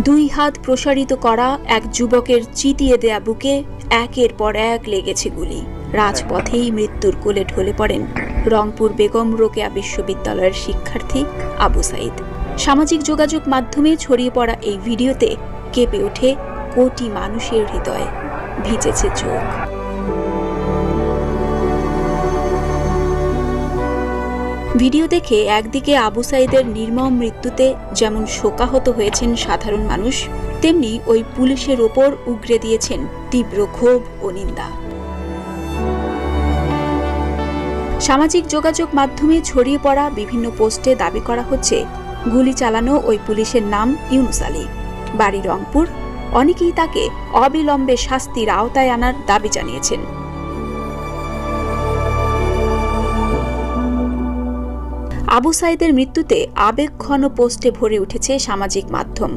দুই হাত প্রসারিত করা এক যুবকের চিতিয়ে দেয়া বুকে একের পর এক লেগেছে গুলি। রাজপথেই মৃত্যুর কোলে ঢলে পড়েন রংপুর বেগম রোকেয়া বিশ্ববিদ্যালয়ের শিক্ষার্থী আবু সাঈদ। সামাজিক যোগাযোগ মাধ্যমে ছড়িয়ে পড়া এই ভিডিওতে কেঁপে ওঠে কোটি মানুষের হৃদয়, ভিজেছে চোখ। ভিডিও দেখে একদিকে আবু সাঈদের নির্মম মৃত্যুতে যেমন শোকাহত হয়েছেন সাধারণ মানুষ, তেমনি ওই পুলিশের ওপর উগরে দিয়েছেন তীব্র ক্ষোভ ও নিন্দা। সামাজিক যোগাযোগ মাধ্যমে ছড়িয়ে পড়া বিভিন্ন পোস্টে দাবি করা হচ্ছে গুলি চালানো ওই পুলিশের নাম ইউনুস আলী, বাড়ি রংপুর। অনেকেই তাকে অবিলম্বে শাস্তির আওতায় আনার দাবি জানিয়েছেন। আবু সাঈদের মৃত্যুতে আবেগঘন পোস্টে ভরে উঠেছে সামাজিক মাধ্যম।